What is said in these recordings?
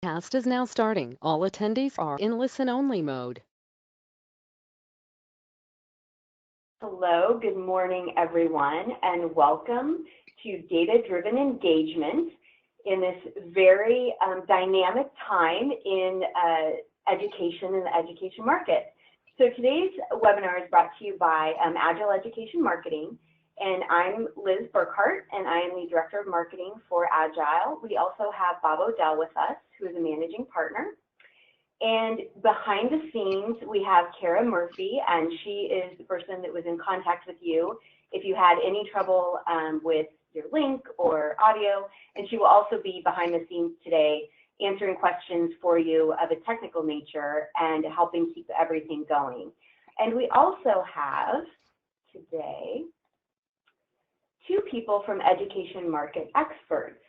Cast is now starting. All attendees are in listen-only mode. Hello, good morning, everyone, and welcome to Data-Driven Engagement in this very dynamic time in education and the education market. So today's webinar is brought to you by Agile Education Marketing, and I'm Liz Burkhart, and I am the Director of Marketing for Agile. We also have Bob O'Dell with us, who is a Managing Partner. And behind the scenes, we have Kara Murphy, and she is the person that was in contact with you if you had any trouble with your link or audio. And she will also be behind the scenes today answering questions for you of a technical nature and helping keep everything going. And we also have today two people from Education Market Experts.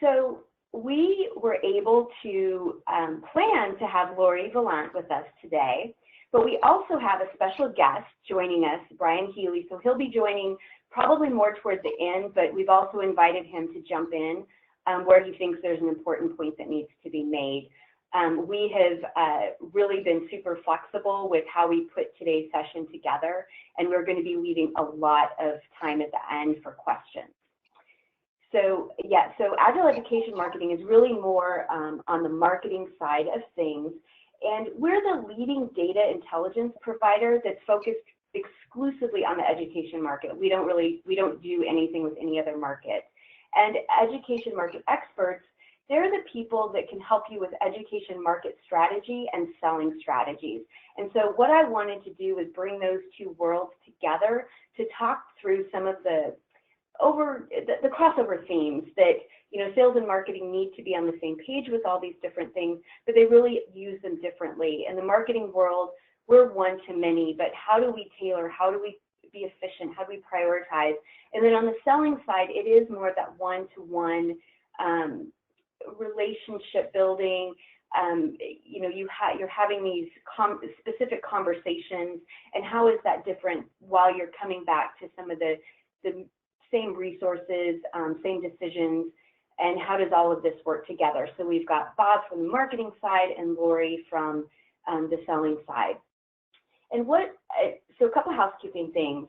So we were able to plan to have Lori Vollandt with us today, but we also have a special guest joining us, Brian Healy. So he'll be joining probably more towards the end, but we've also invited him to jump in where he thinks there's an important point that needs to be made. We have really been super flexible with how we put today's session together, and we're going to be leaving a lot of time at the end for questions. So yeah, so Agile Education Marketing is really more on the marketing side of things, and we're the leading data intelligence provider that's focused exclusively on the education market. We don't do anything with any other market. And Education Market Experts, they're the people that can help you with education market strategy and selling strategies. And so what I wanted to do is bring those two worlds together to talk through some of the crossover themes that, you know, sales and marketing need to be on the same page with all these different things, but they really use them differently. In the marketing world, we're one to many, but how do we tailor? How do we be efficient? How do we prioritize? And then on the selling side, it is more that one-to-one relationship building. You know, you're having these specific conversations, and how is that different while you're coming back to some of the same resources, same decisions, and how does all of this work together? So we've got Bob from the marketing side and Lori from the selling side. And so a couple housekeeping things.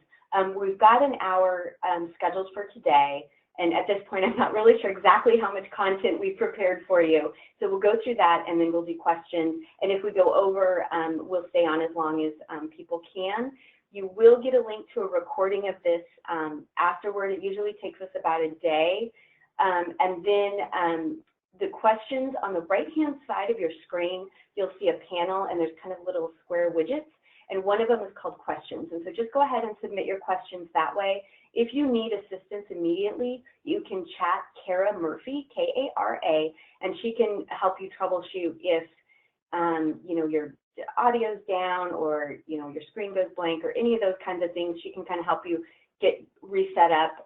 We've got an hour scheduled for today, and at this point, I'm not really sure exactly how much content we've prepared for you. So we'll go through that, and then we'll do questions. And if we go over, we'll stay on as long as people can. You will get a link to a recording of this afterward. It usually takes us about a day. And then the questions on the right-hand side of your screen, you'll see a panel, and there's kind of little square widgets. And one of them is called questions. And so just go ahead and submit your questions that way. If you need assistance immediately, you can chat Kara Murphy, K-A-R-A, and she can help you troubleshoot if you know, your audio's down or, you know, your screen goes blank or any of those kinds of things. She can kind of help you get reset up,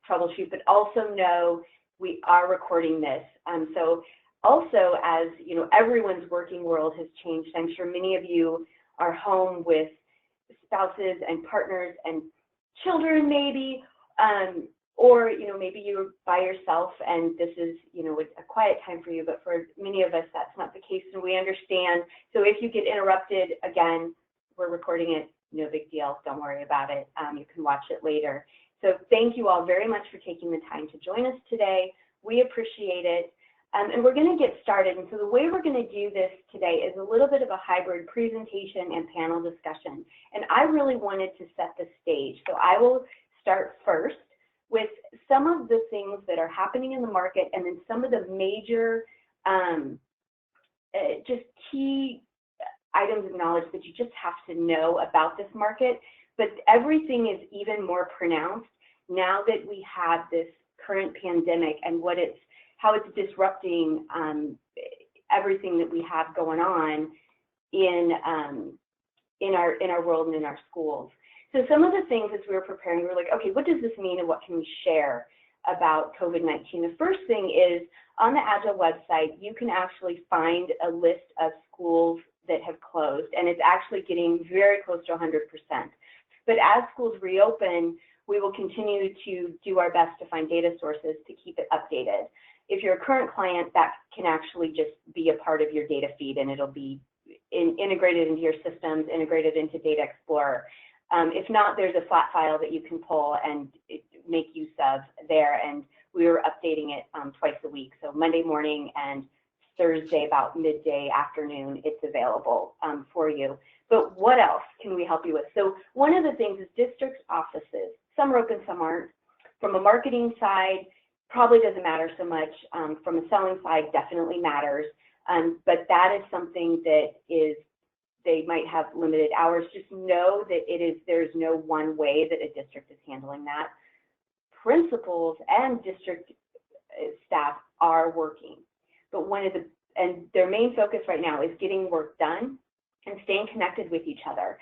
troubleshoot, but also know we are recording this. So also, as you know, everyone's working world has changed. I'm sure many of you are home with spouses and partners and children maybe, or, you know, maybe you're by yourself and this is, you know, a quiet time for you, but for many of us, that's not the case, and we understand. So if you get interrupted, again, we're recording it, no big deal, don't worry about it. You can watch it later. So thank you all very much for taking the time to join us today. We appreciate it. And we're going to get started. And so the way we're going to do this today is a little bit of a hybrid presentation and panel discussion. And I really wanted to set the stage. So I will start first with some of the things that are happening in the market, and then some of the major just key items of knowledge that you just have to know about this market. But everything is even more pronounced now that we have this current pandemic and how it's disrupting everything that we have going on in our world and in our schools. So some of the things as we were preparing, we were like, okay, what does this mean and what can we share about COVID-19? The first thing is on the Agile website, you can actually find a list of schools that have closed, and it's actually getting very close to 100%. But as schools reopen, we will continue to do our best to find data sources to keep it updated. If you're a current client, that can actually just be a part of your data feed, and it'll be integrated into your systems, integrated into Data Explorer. If not, there's a flat file that you can pull and make use of there, and we were updating it twice a week. So Monday morning and Thursday about midday afternoon, it's available for you. But what else can we help you with? So one of the things is district offices. Some are open, some aren't. From a marketing side, probably doesn't matter so much. From a selling side, definitely matters. But that is something that is, they might have limited hours. Just know that there's no one way that a district is handling that. Principals and district staff are working, but and their main focus right now is getting work done and staying connected with each other.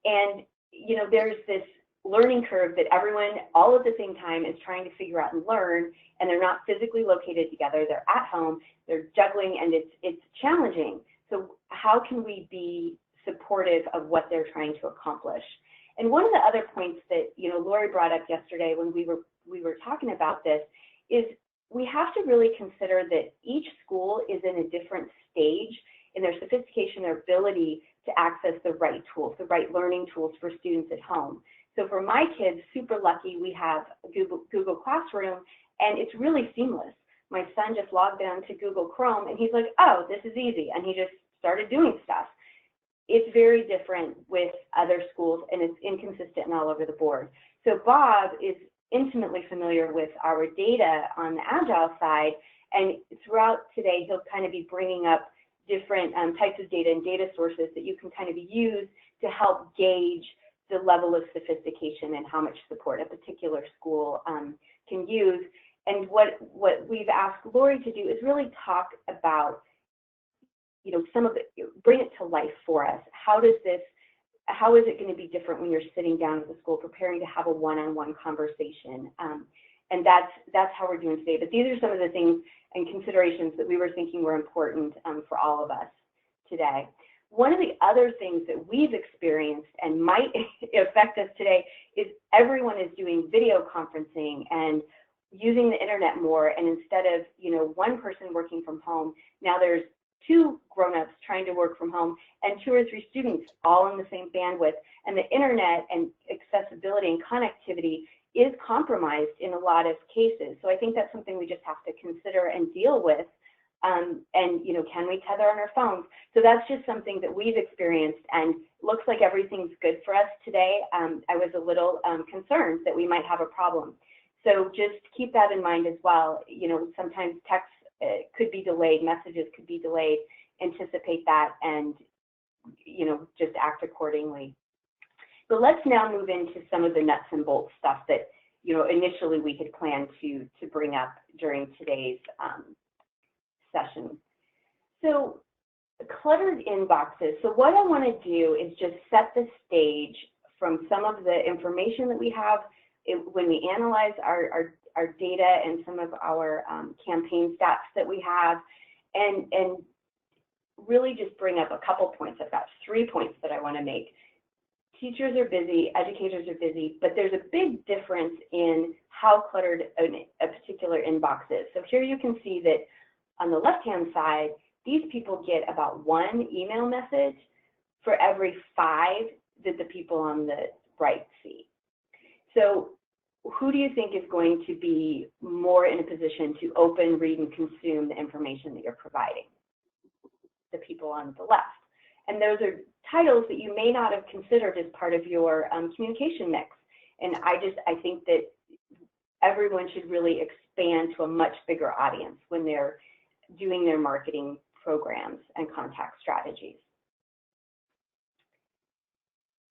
And there's this learning curve that everyone all at the same time is trying to figure out and learn, and they're not physically located together. They're at home, they're juggling, and it's challenging. So how can we be supportive of what they're trying to accomplish? And one of the other points that Lori brought up yesterday when we were talking about this is we have to really consider that each school is in a different stage in their sophistication, their ability to access the right tools, the right learning tools for students at home. So for my kids, super lucky, we have Google Classroom, and it's really seamless. My son just logged on to Google Chrome, and he's like, oh, this is easy, and he just started doing stuff. It's very different with other schools, and it's inconsistent and all over the board. So Bob is intimately familiar with our data on the Agile side, and throughout today, he'll kind of be bringing up different types of data and data sources that you can kind of use to help gauge the level of sophistication and how much support a particular school can use. And what we've asked Lori to do is really talk about, some of it, bring it to life for us. How is it going to be different when you're sitting down at the school preparing to have a one-on-one conversation? And that's how we're doing today. But these are some of the things and considerations that we were thinking were important for all of us today. One of the other things that we've experienced and might affect us today is everyone is doing video conferencing and using the internet more. And instead of, one person working from home, now there's two grown-ups trying to work from home and 2 or 3 students all in the same bandwidth. And the internet and accessibility and connectivity is compromised in a lot of cases. So I think that's something we just have to consider and deal with. And can we tether on our phones? So that's just something that we've experienced, and looks like everything's good for us today. I was a little concerned that we might have a problem. So just keep that in mind as well. Sometimes text could be delayed, messages could be delayed. Anticipate that and just act accordingly. But let's now move into some of the nuts and bolts stuff that initially we had planned to bring up during today's session. So cluttered inboxes. So what I want to do is just set the stage from some of the information that we have when we analyze our data and some of our campaign stats that we have, and really just bring up a couple points. I've got 3 points that I want to make. Teachers are busy, educators are busy, but there's a big difference in how cluttered a particular inbox is. So here you can see that on the left-hand side, these people get about 1 email message for every 5 that the people on the right see. So who do you think is going to be more in a position to open, read, and consume the information that you're providing? The people on the left. And those are titles that you may not have considered as part of your communication mix. And I think that everyone should really expand to a much bigger audience when they're doing their marketing programs and contact strategies.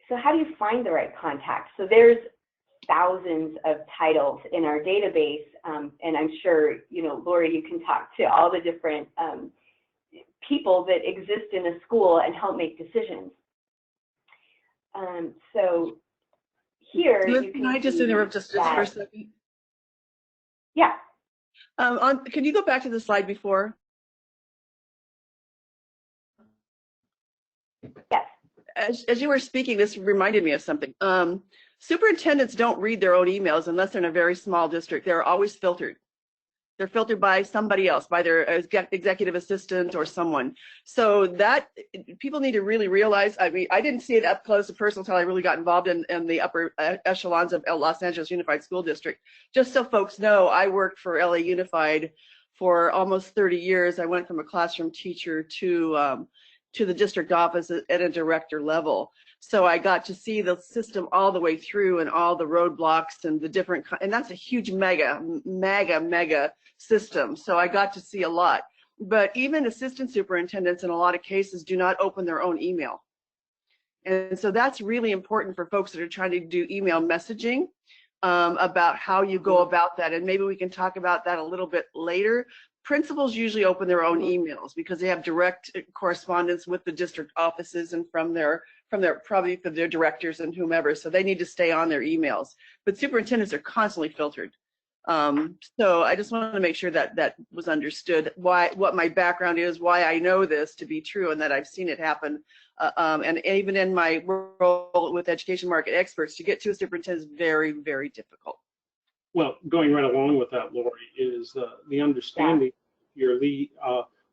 So how do you find the right contact? So there's thousands of titles in our database, and I'm sure, Lori, you can talk to all the different people that exist in a school and help make decisions. So here, can I just interrupt just for a second? Yeah. Can you go back to the slide before? Yes. As you were speaking, this reminded me of something. Superintendents don't read their own emails unless they're in a very small district. They're always filtered. They're filtered by somebody else, by their executive assistant or someone. So that people need to really realize. I mean, I didn't see it up close and personal until I really got involved in the upper echelons of Los Angeles Unified School District. Just so folks know, I worked for LA Unified for almost 30 years. I went from a classroom teacher to the district office at a director level. So I got to see the system all the way through and all the roadblocks and the different, and that's a huge mega system. So I got to see a lot. But even assistant superintendents in a lot of cases do not open their own email. And so that's really important for folks that are trying to do email messaging, about how you go about that. And maybe we can talk about that a little bit later. Principals usually open their own emails because they have direct correspondence with the district offices and from their directors and whomever. So they need to stay on their emails. But superintendents are constantly filtered. So I just wanted to make sure that that was understood, what my background is, why I know this to be true, and that I've seen it happen. And even in my role with education market experts, to get to a superintendent is very, very difficult. Well, going right along with that, Lori, is the understanding you're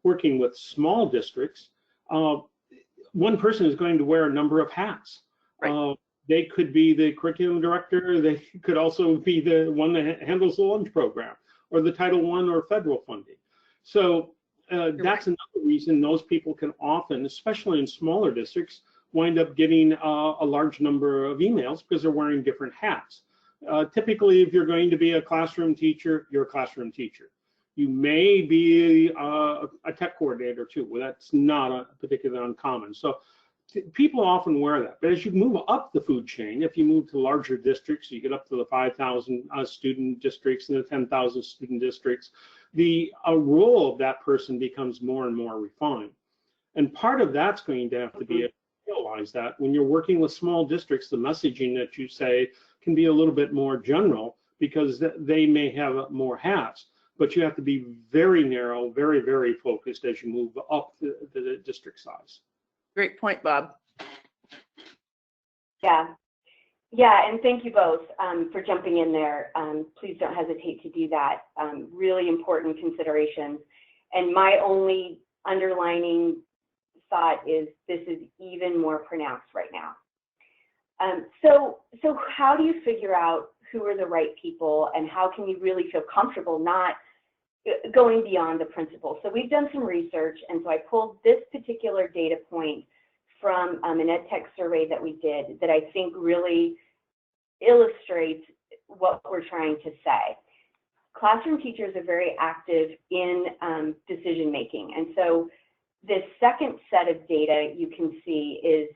working with small districts. One person is going to wear a number of hats. Right. They could be the curriculum director. They could also be the one that handles the lunch program or the Title I or federal funding. So that's another reason those people can often, especially in smaller districts, wind up getting a large number of emails because they're wearing different hats. Typically, if you're going to be a classroom teacher, you're a classroom teacher. You may be a tech coordinator too. Well, that's not particularly uncommon. So people often wear that. But as you move up the food chain, if you move to larger districts, you get up to the 5,000 student districts and the 10,000 student districts, the role of that person becomes more and more refined. And part of that's going to have to be realize that when you're working with small districts, the messaging that you say can be a little bit more general because they may have more hats, but you have to be very narrow, very, very focused as you move up the district size. Great point, Bob. Yeah, and thank you both for jumping in there. Please don't hesitate to do that. Really important considerations. And my only underlining thought is this is even more pronounced right now. So how do you figure out who are the right people and how can you really feel comfortable not going beyond the principal? So we've done some research, and so I pulled this particular data point from an ed tech survey that we did that I think really illustrates what we're trying to say. Classroom teachers are very active in decision making, and so this second set of data you can see is,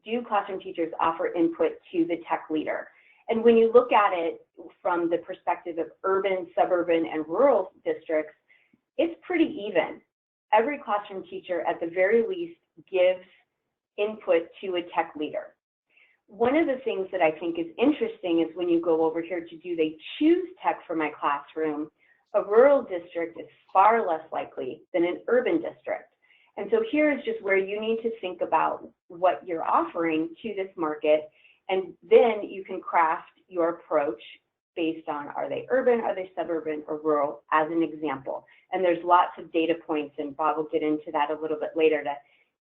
do classroom teachers offer input to the tech leader? And when you look at it from the perspective of urban, suburban, and rural districts, it's pretty even. Every classroom teacher, at the very least, gives input to a tech leader. One of the things that I think is interesting is when you go over here to do they choose tech for my classroom, a rural district is far less likely than an urban district. And so here is just where you need to think about what you're offering to this market, and then you can craft your approach based on, are they urban, are they suburban, or rural, as an example. And there's lots of data points, and Bob will get into that a little bit later to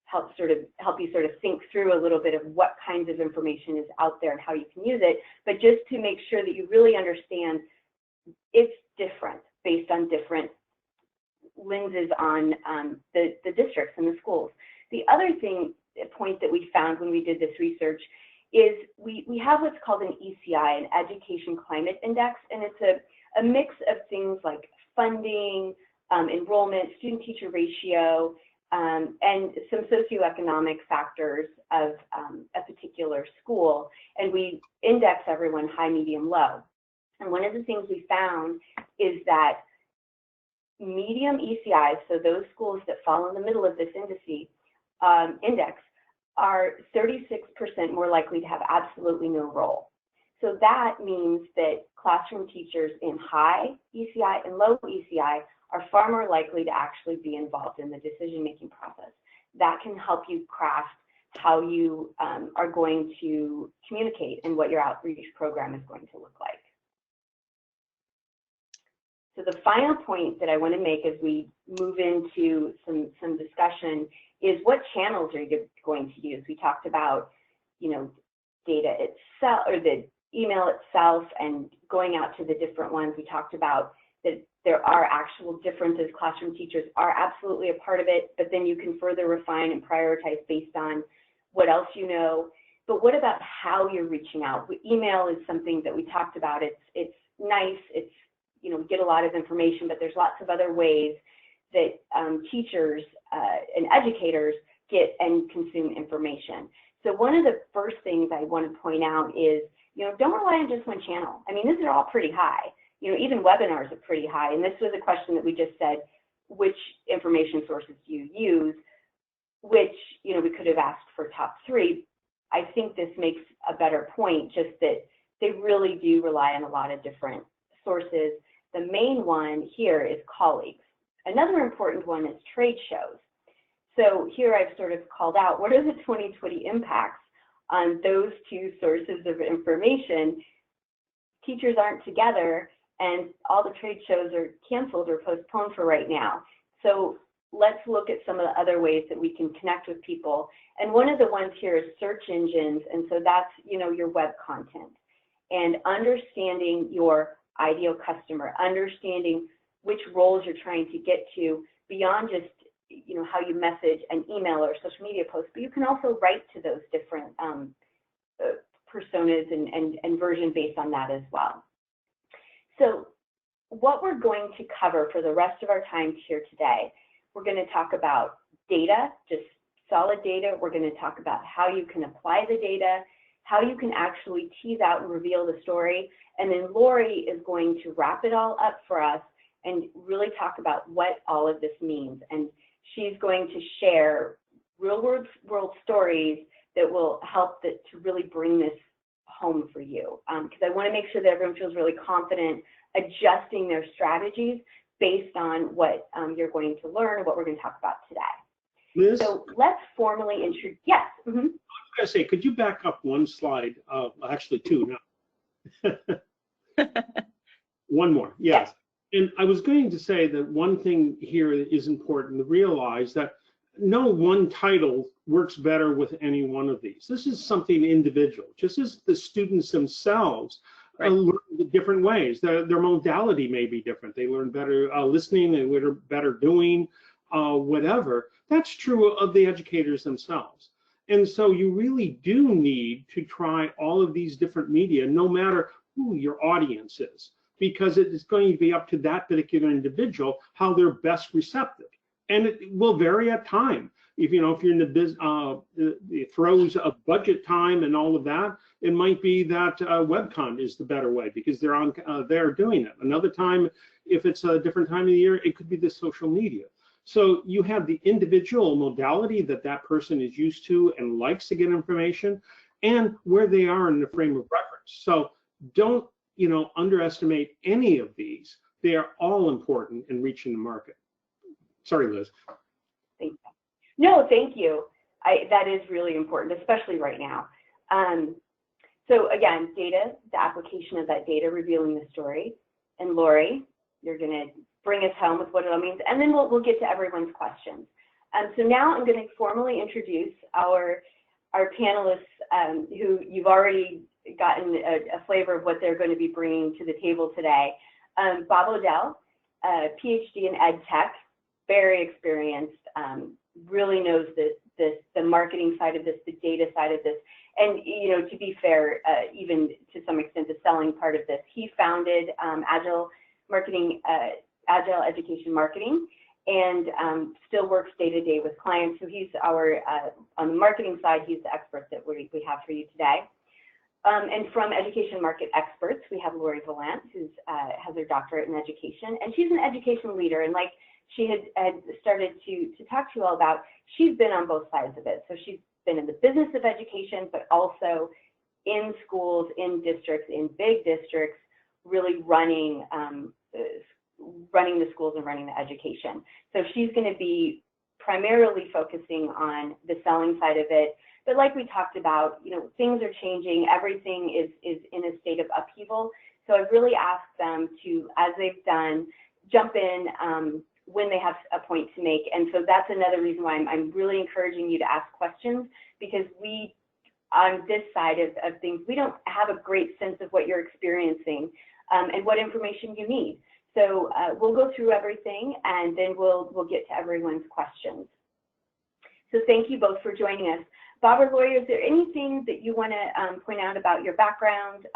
help you sort of think through a little bit of what kinds of information is out there and how you can use it. But just to make sure that you really understand it's different based on different lenses on the districts and the schools. The other point that we found when we did this research is we have what's called an ECI, an Education Climate Index, and it's a mix of things like funding, enrollment, student-teacher ratio, and some socioeconomic factors of a particular school, and we index everyone high, medium, low. And one of the things we found is that medium ECIs, so those schools that fall in the middle of this index, are 36% more likely to have absolutely no role. So that means that classroom teachers in high ECI and low ECI are far more likely to actually be involved in the decision-making process. That can help you craft how you are going to communicate and what your outreach program is going to look like. So the final point that I want to make as we move into some discussion is what channels are you going to use? We talked about, you know, data itself, or the email itself, and going out to the different ones. We talked about that there are actual differences. Classroom teachers are absolutely a part of it, but then you can further refine and prioritize based on what else you know. But what about how you're reaching out? Email is something that we talked about. It's nice. It's, you know, we get a lot of information, but there's lots of other ways that teachers and educators get and consume information. So one of the first things I want to point out is, you know, don't rely on just one channel. I mean, these are all pretty high. You know, even webinars are pretty high. And this was a question that we just said, which information sources do you use? Which, you know, we could have asked for top 3. I think this makes a better point, just that they really do rely on a lot of different sources. The main one here is colleagues. Another important one is trade shows. So here I've sort of called out, what are the 2020 impacts on those 2 sources of information? Teachers aren't together, and all the trade shows are canceled or postponed for right now. So let's look at some of the other ways that we can connect with people. And one of the ones here is search engines. And so that's, you know, your web content and understanding your ideal customer, understanding which roles you're trying to get to beyond just, you know, how you message an email or social media post, but you can also write to those different personas and version based on that as well. So what we're going to cover for the rest of our time here today, we're going to talk about data, just solid data. We're going to talk about how you can apply the data, how you can actually tease out and reveal the story. And then Lori is going to wrap it all up for us and really talk about what all of this means. And she's going to share real world stories that will help to really bring this home for you. Because I want to make sure that everyone feels really confident adjusting their strategies based on what you're going to learn and what we're going to talk about today. Liz? So let's formally introduce, yes. I was going to say, could you back up one slide? Actually 2 now. One more, yes. And I was going to say that one thing here is important to realize that no one title works better with any one of these. This is something individual, just as the students themselves learn different ways. Their modality may be different. They learn better listening, they learn better doing, whatever. That's true of the educators themselves. And so you really do need to try all of these different media, no matter who your audience is, because it is going to be up to that particular individual how they're best receptive. And it will vary at time. If you're in the throes of budget time and all of that, it might be that webcon is the better way because they're on there doing it. Another time, if it's a different time of the year, it could be the social media. So you have the individual modality that that person is used to and likes to get information, and where they are in the frame of reference. So don't underestimate any of these. They are all important in reaching the market. Sorry, Liz. Thank you. No, thank you. That is really important, especially right now. So again, data, the application of that data, revealing the story. And Lori, you're going to bring us home with what it all means, and then we'll get to everyone's questions. So now I'm going to formally introduce our panelists, who you've already gotten a flavor of what they're going to be bringing to the table today. Bob O'Dell, PhD in Ed Tech, very experienced, really knows the marketing side of this, the data side of this, and to be fair, even to some extent the selling part of this. He founded Agile Education Marketing, and still works day to day with clients. So he's on the marketing side, he's the expert that we have for you today. And from Education Market Experts, we have Lori Vollandt, who has her doctorate in education, and she's an education leader. And like she had started to talk to you all about, she's been on both sides of it. So she's been in the business of education, but also in schools, in districts, in big districts, really running the schools and running the education. So she's going to be primarily focusing on the selling side of it. But like we talked about, things are changing. Everything is in a state of upheaval. So I've really asked them to, as they've done, jump in when they have a point to make. And so that's another reason why I'm really encouraging you to ask questions, because we, on this side of things, we don't have a great sense of what you're experiencing and what information you need. So we'll go through everything, and then we'll get to everyone's questions. So thank you both for joining us. Bob or Lori, is there anything that you want to point out about your background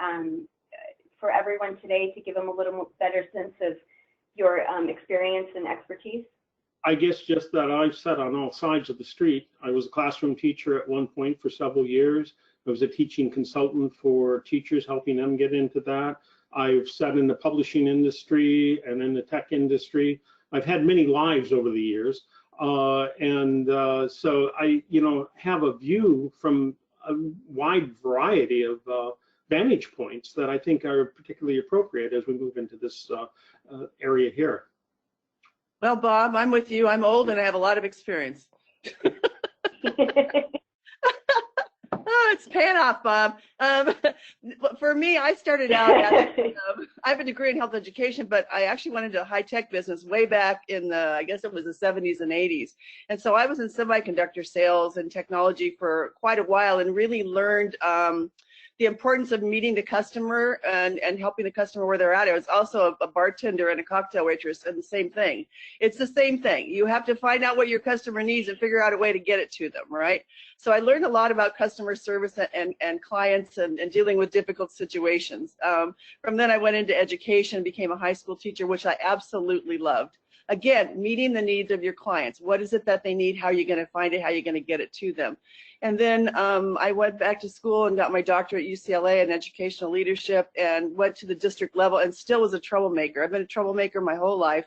for everyone today to give them a little better sense of your experience and expertise? I guess just that I've sat on all sides of the street. I was a classroom teacher at one point for several years. I was a teaching consultant for teachers, helping them get into that. I've sat in the publishing industry and in the tech industry. I've had many lives over the years. So I, have a view from a wide variety of vantage points that I think are particularly appropriate as we move into this area here. Well, Bob, I'm with you. I'm old and I have a lot of experience. Oh, it's paying off, Bob. For me, I started out I have a degree in health education, but I actually went into high-tech business way back in the, I guess it was the 70s and 80s. And so I was in semiconductor sales and technology for quite a while and really learned the importance of meeting the customer and helping the customer where they're at. I was also a bartender and a cocktail waitress, and the same thing. It's the same thing. You have to find out what your customer needs and figure out a way to get it to them, right? So I learned a lot about customer service and clients and dealing with difficult situations. From then I went into education, became a high school teacher, which I absolutely loved. Again, meeting the needs of your clients. What is it that they need? How are you going to find it? How are you going to get it to them? And then I went back to school and got my doctorate at UCLA in educational leadership and went to the district level and still was a troublemaker. I've been a troublemaker my whole life,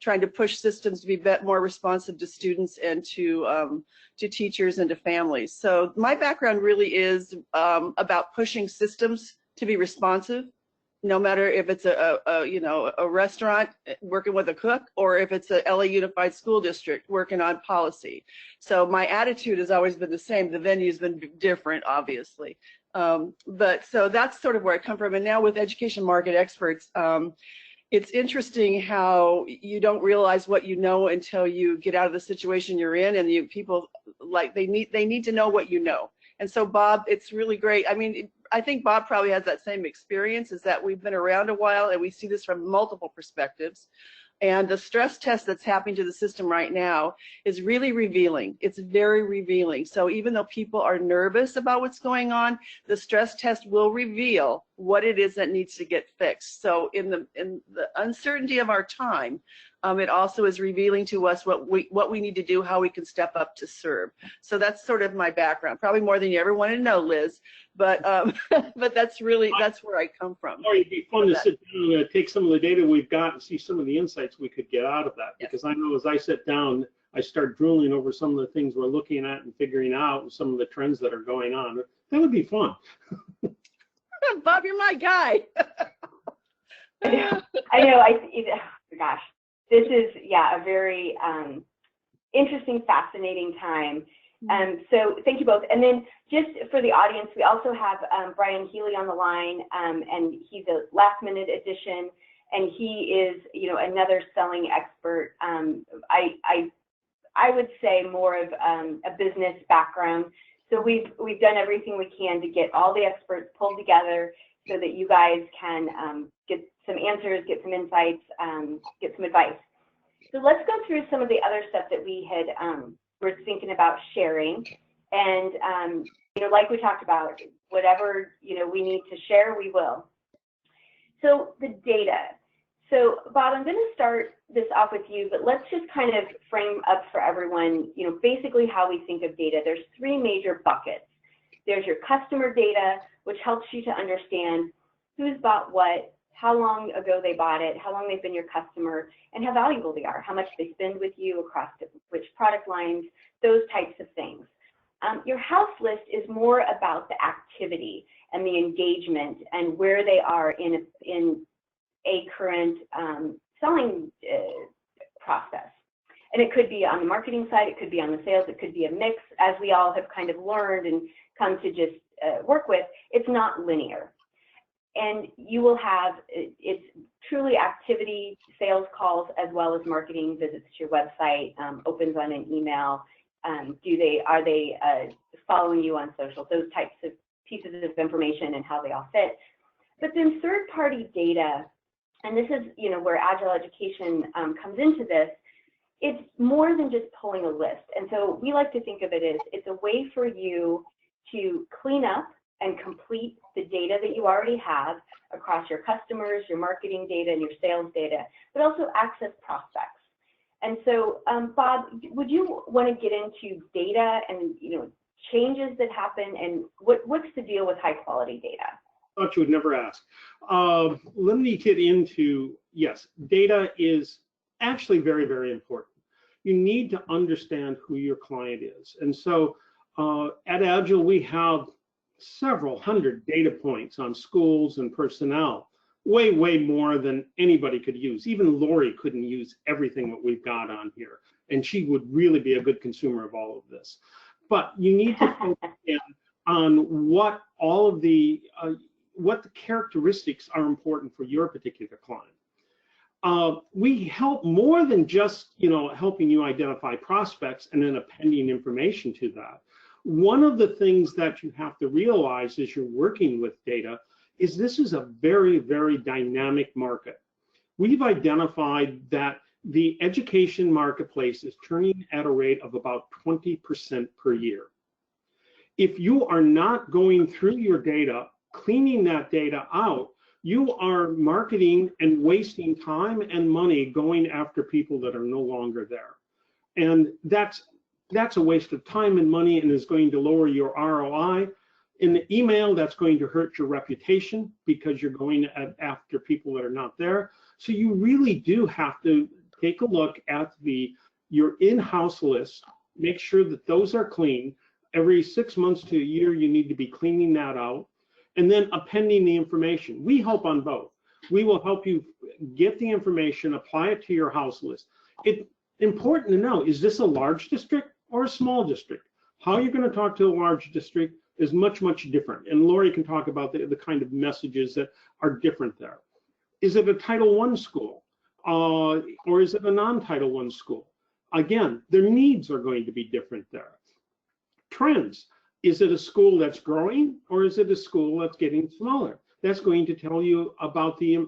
trying to push systems to be more responsive to students and to teachers and to families. So my background really is about pushing systems to be responsive, no matter if it's a restaurant working with a cook or if it's a LA Unified School District working on policy. So my attitude has always been the same. The venue's been different, obviously. But so that's sort of where I come from. And now with education market experts, it's interesting how you don't realize what you know until you get out of the situation you're in, and people like they need to know what you know. And so Bob, it's really great. I mean, I think Bob probably has that same experience, is that we've been around a while and we see this from multiple perspectives. And the stress test that's happening to the system right now is really revealing. It's very revealing. So even though people are nervous about what's going on, the stress test will reveal what it is that needs to get fixed. So in the uncertainty of our time, it also is revealing to us what we need to do, how we can step up to serve. So that's sort of my background, probably more than you ever wanted to know, Liz. But but that's where I come from. Or it'd be fun to sit down and take some of the data we've got and see some of the insights we could get out of that. Because I know as I sit down, I start drooling over some of the things we're looking at and figuring out and some of the trends that are going on. That would be fun. Bob, you're my guy. I know. Gosh, this is a very interesting, fascinating time. So thank you both. And then just for the audience, we also have Brian Healy on the line, and he's a last minute addition, and he is, another selling expert. I would say more of a business background. So we've done everything we can to get all the experts pulled together so that you guys can get some answers, get some insights, get some advice. So let's go through some of the other stuff that we had were thinking about sharing. And, like we talked about, whatever, we need to share, we will. So the data. So Bob, I'm going to start this off with you, but let's just kind of frame up for everyone, basically how we think of data. There's three major buckets. There's your customer data, which helps you to understand who's bought what, how long ago they bought it, how long they've been your customer, and how valuable they are, how much they spend with you across which product lines, those types of things. Your house list is more about the activity and the engagement and where they are in a current selling process. And it could be on the marketing side, it could be on the sales, it could be a mix, as we all have kind of learned and come to just work with. It's not linear. and you will have, it's truly activity, sales calls, as well as marketing visits to your website, opens on an email. Are they following you on social? Those types of pieces of information and how they all fit. But then third-party data, and this is, you know, where Agile education comes into this. It's more than just pulling a list. And so we like to think of it as it's a way for you to clean up and complete the data that you already have across your customers, your marketing data, and your sales data, but also access prospects. And so, Bob, would you want to get into data and, you know, changes that happen, and what's the deal with high quality data? I thought you would never ask. Let me get into, yes, data is actually very, very important. You need to understand who your client is. And so at Agile, we have several hundred data points on schools and personnel, way, way more than anybody could use. Even Lori couldn't use everything that we've got on here, and she would really be a good consumer of all of this. But you need to focus in on what all of the what the characteristics are important for your particular client. We help more than just, you know, helping you identify prospects and then appending information to that. One of the things that you have to realize as you're working with data is this is a very, very dynamic market. We've identified that the education marketplace is turning at a rate of about 20% per year. If you are not going through your data, cleaning that data out, you are marketing and wasting time and money going after people that are no longer there. And that's a waste of time and money, and is going to lower your ROI. In the email, that's going to hurt your reputation because you're going after people that are not there. So you really do have to take a look at your in-house list, make sure that those are clean. Every 6 months to a year, you need to be cleaning that out, and then appending the information. We help on both. We will help you get the information, apply it to your house list. It's important to know, is this a large district or a small district? How you're going to talk to a large district is much, much different. And Lori can talk about the kind of messages that are different there. Is it a Title I school? Or is it a non-Title I school? Again, their needs are going to be different there. Trends. Is it a school that's growing, or is it a school that's getting smaller? That's going to tell you about the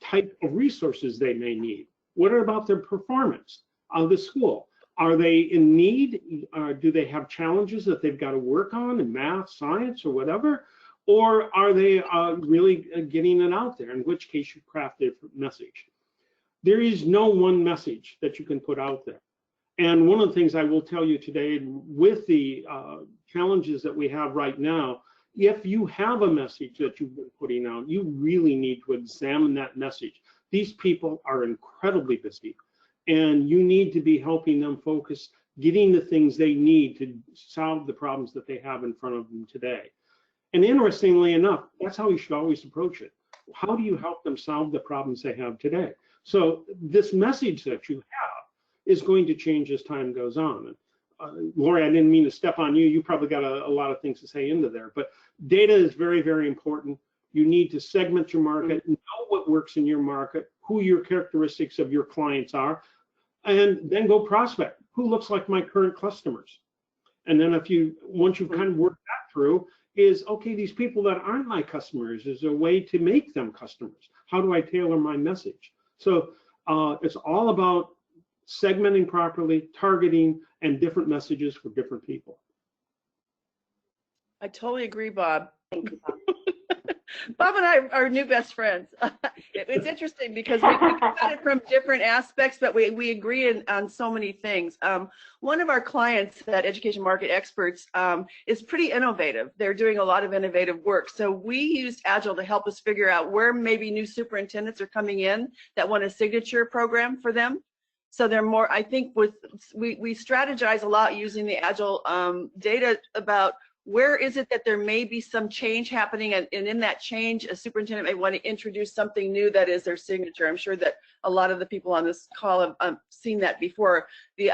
type of resources they may need. What about their performance of the school? Are they in need? Do they have challenges that they've got to work on in math, science, or whatever? Or are they really getting it out there, in which case you craft a message. There is no one message that you can put out there. And one of the things I will tell you today, with the challenges that we have right now, if you have a message that you've been putting out, you really need to examine that message. These people are incredibly busy, and you need to be helping them focus, getting the things they need to solve the problems that they have in front of them today. And interestingly enough, that's how you should always approach it. How do you help them solve the problems they have today? So this message that you have is going to change as time goes on. Lori, I didn't mean to step on you. You probably got a lot of things to say into there, but data is very, very important. You need to segment your market, know what works in your market, who your characteristics of your clients are, and then go prospect. Who looks like my current customers? And then once you've kind of worked that through, is okay, these people that aren't my customers, is a way to make them customers. How do I tailor my message? So it's all about segmenting properly, targeting, and different messages for different people. I totally agree, Bob. Thank you, Bob. Bob and I are new best friends. It's interesting because we come at it from different aspects, but we agree on so many things. One of our clients at Education Market Experts is pretty innovative. They're doing a lot of innovative work. So we used Agile to help us figure out where maybe new superintendents are coming in that want a signature program for them. So they're more, I think we strategize a lot using the Agile data about where is it that there may be some change happening, and in that change, a superintendent may want to introduce something new that is their signature. I'm sure that a lot of the people on this call have seen that before. The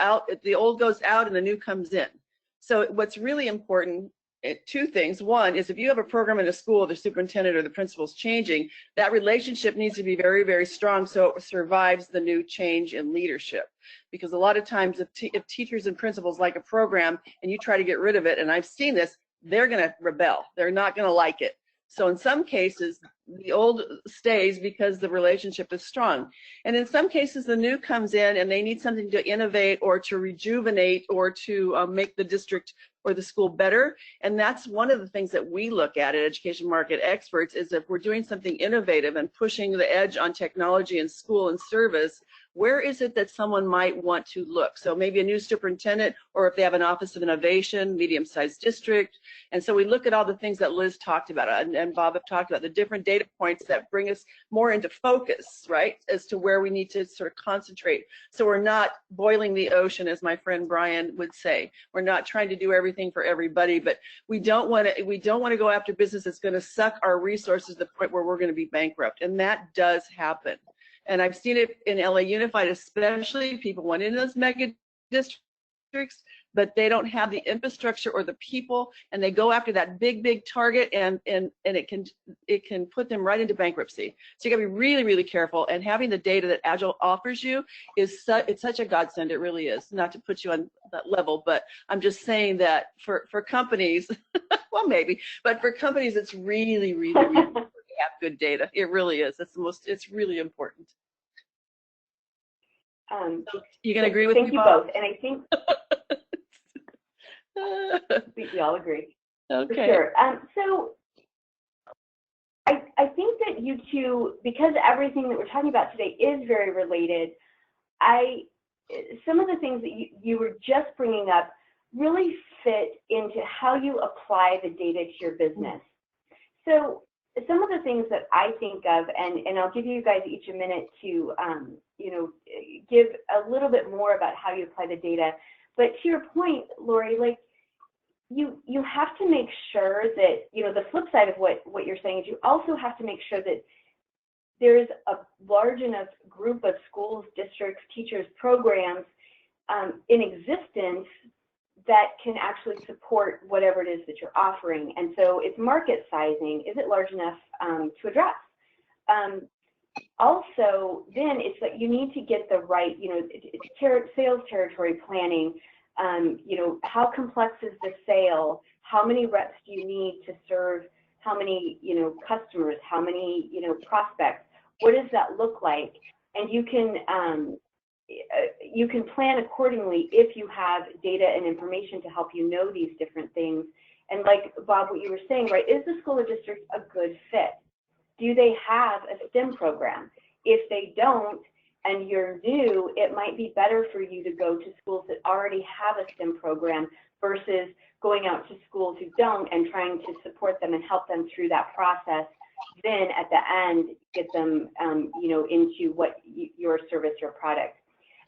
old goes out and the new comes in. So what's really important two things. One is if you have a program in a school, the superintendent or the principal's changing, that relationship needs to be very, very strong so it survives the new change in leadership. Because a lot of times if teachers and principals like a program and you try to get rid of it, and I've seen this, they're going to rebel. They're not going to like it. So in some cases, the old stays because the relationship is strong. And in some cases, the new comes in and they need something to innovate or to rejuvenate or to make the district or the school better. And that's one of the things that we look at Education Market Experts is if we're doing something innovative and pushing the edge on technology in school and service, where is it that someone might want to look? So maybe a new superintendent, or if they have an office of innovation, medium-sized district. And so we look at all the things that Liz talked about and Bob have talked about, the different data points that bring us more into focus, right, as to where we need to sort of concentrate. So we're not boiling the ocean, as my friend Brian would say. We're not trying to do everything for everybody, but we don't want to go after business that's going to suck our resources to the point where we're going to be bankrupt. And that does happen. And I've seen it in LA Unified, especially. People went into those mega districts, but they don't have the infrastructure or the people, and they go after that big target, and it can put them right into bankruptcy. So you got to be really, really careful. And having the data that Agile offers you is it's such a godsend. It really is. Not to put you on that level, but I'm just saying that for companies, well, maybe, but for companies, it's really, really, really important to have good data. It really is. It's really important. You can agree with me, Thank you Bob? both. And I think we all agree. Okay. For sure. So I think that you two, because everything that we're talking about today is very related, some of the things that you were just bringing up really fit into how you apply the data to your business. So some of the things that I think of, and I'll give you guys each a minute to give a little bit more about how you apply the data. But to your point, Lori, like you have to make sure that, the flip side of what you're saying is you also have to make sure that there's a large enough group of schools, districts, teachers, programs in existence that can actually support whatever it is that you're offering. And so it's market sizing. Is it large enough to address? Also, then it's that you need to get the right, sales territory planning. How complex is the sale? How many reps do you need to serve? How many, customers? How many, prospects? What does that look like? And you can plan accordingly if you have data and information to help you know these different things. And like Bob, what you were saying, right, is the school or district a good fit? Do they have a STEM program? If they don't, and you're new, it might be better for you to go to schools that already have a STEM program versus going out to schools who don't and trying to support them and help them through that process. Then at the end, get them, into what your service, your product.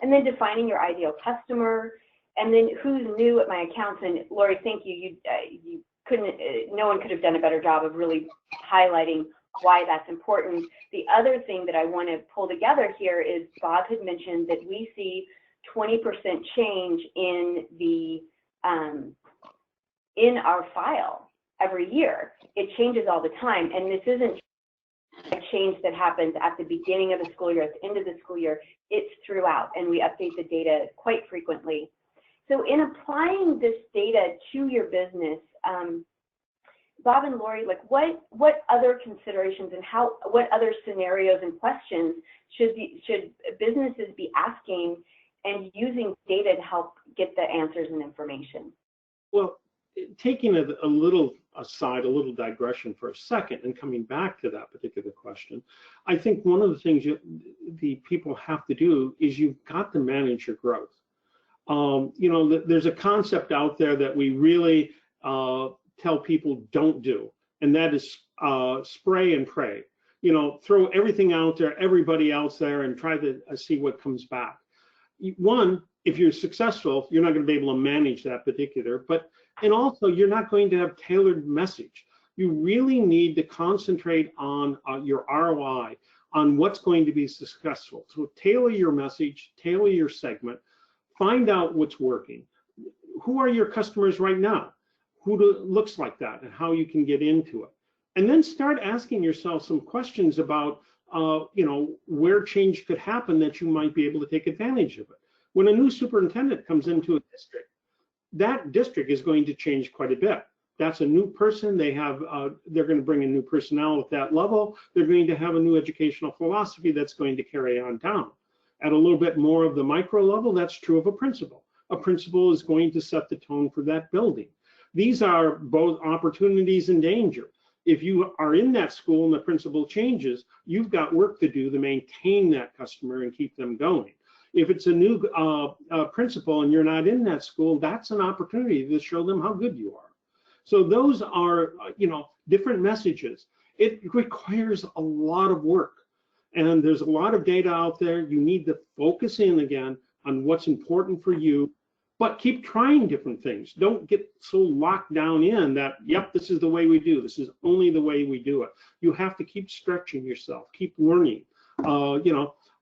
And then defining your ideal customer, and then who's new at my accounts. And Lori, thank you. You couldn't. No one could have done a better job of really highlighting why that's important. The other thing that I want to pull together here is Bob had mentioned that we see 20% change in the in our file every year. It changes all the time, and this isn't a change that happens at the beginning of the school year, at the end of the school year. It's throughout, and we update the data quite frequently. So in applying this data to your business, Bob and Lori, like what other considerations and what other scenarios and questions should businesses be asking and using data to help get the answers and information? Well, taking it a little aside, a little digression for a second, and coming back to that particular question, I think one of the things the people have to do is you've got to manage your growth. There's a concept out there that we really tell people don't do, and that is spray and pray. Throw everything out there, everybody else there, and try to see what comes back. One, if you're successful, you're not going to be able to manage that particular, and also you're not going to have tailored message. You really need to concentrate on your ROI, on what's going to be successful. So tailor your message, tailor your segment, find out what's working. Who are your customers right now? looks like that and how you can get into it. And then start asking yourself some questions about, where change could happen that you might be able to take advantage of it. When a new superintendent comes into a district, that district is going to change quite a bit. That's a new person. They're going to bring in new personnel at that level. They're going to have a new educational philosophy that's going to carry on down. At a little bit more of the micro level, that's true of a principal. A principal is going to set the tone for that building. These are both opportunities and danger. If you are in that school and the principal changes, you've got work to do to maintain that customer and keep them going. If it's a new principal and you're not in that school, that's an opportunity to show them how good you are. So those are, different messages. It requires a lot of work, and there's a lot of data out there. You need to focus in again on what's important for you, but keep trying different things. Don't get so locked down in that, yep, this is the way we do. This is only the way we do it. You have to keep stretching yourself, keep learning.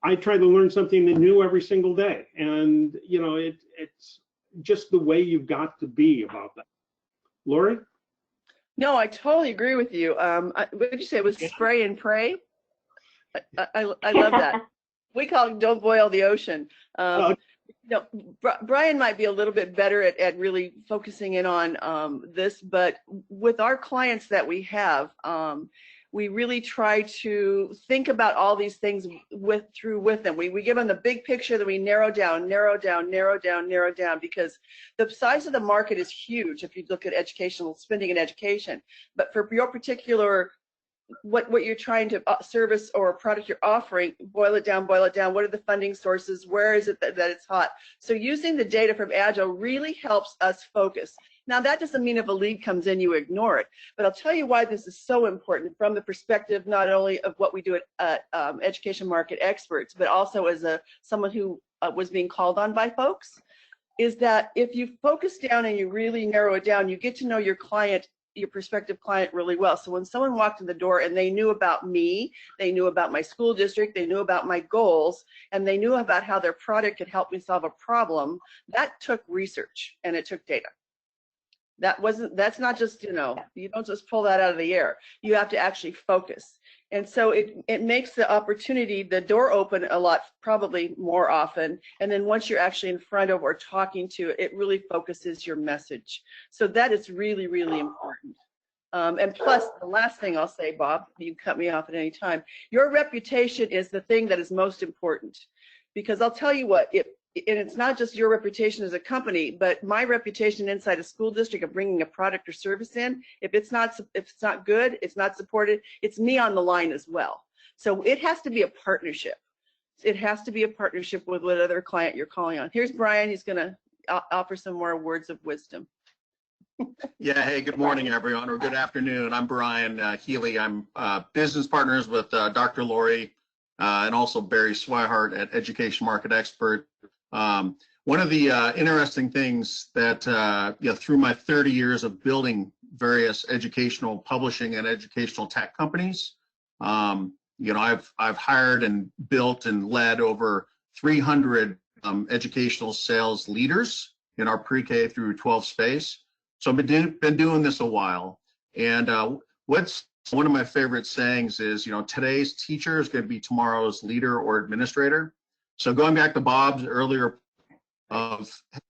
I try to learn something new every single day, and it's just the way you've got to be about that. Lori? No, I totally agree with you. What did you say? It was spray and pray? I love that. We call it don't boil the ocean. Brian might be a little bit better at really focusing in on this, but with our clients that we have, we really try to think about all these things with them. We give them the big picture, then we narrow down, because the size of the market is huge if you look at educational spending in education. But for your particular, what you're trying to service or a product you're offering, boil it down. What are the funding sources? Where is it that it's hot? So using the data from Agile really helps us focus. Now, that doesn't mean if a lead comes in, you ignore it. But I'll tell you why this is so important from the perspective not only of what we do at Education Market Experts, but also as someone who was being called on by folks, is that if you focus down and you really narrow it down, you get to know your client, your prospective client really well. So when someone walked in the door and they knew about me, they knew about my school district, they knew about my goals, and they knew about how their product could help me solve a problem, that took research and it took data. That's not just, you don't just pull that out of the air. You have to actually focus. And so it makes the opportunity, the door open a lot, probably more often. And then once you're actually in front of or talking to, it really focuses your message. So that is really, really important. And plus, the last thing I'll say, Bob, you can cut me off at any time. Your reputation is the thing that is most important. Because I'll tell you what, and it's not just your reputation as a company, but my reputation inside a school district of bringing a product or service in, if it's not good, it's not supported, it's me on the line as well. So it has to be a partnership. It has to be a partnership with what other client you're calling on. Here's Brian. He's going to offer some more words of wisdom. Yeah, hey, good morning, everyone, or good afternoon. I'm Brian Healy. I'm business partners with Dr. Lori and also Barry Swihart at Education Market Expert. One of the interesting things that through my 30 years of building various educational publishing and educational tech companies, I've hired and built and led over 300 educational sales leaders in our pre-K through 12 space. So I've been doing this a while, and what's one of my favorite sayings is, today's teacher is going to be tomorrow's leader or administrator. So going back to Bob's earlier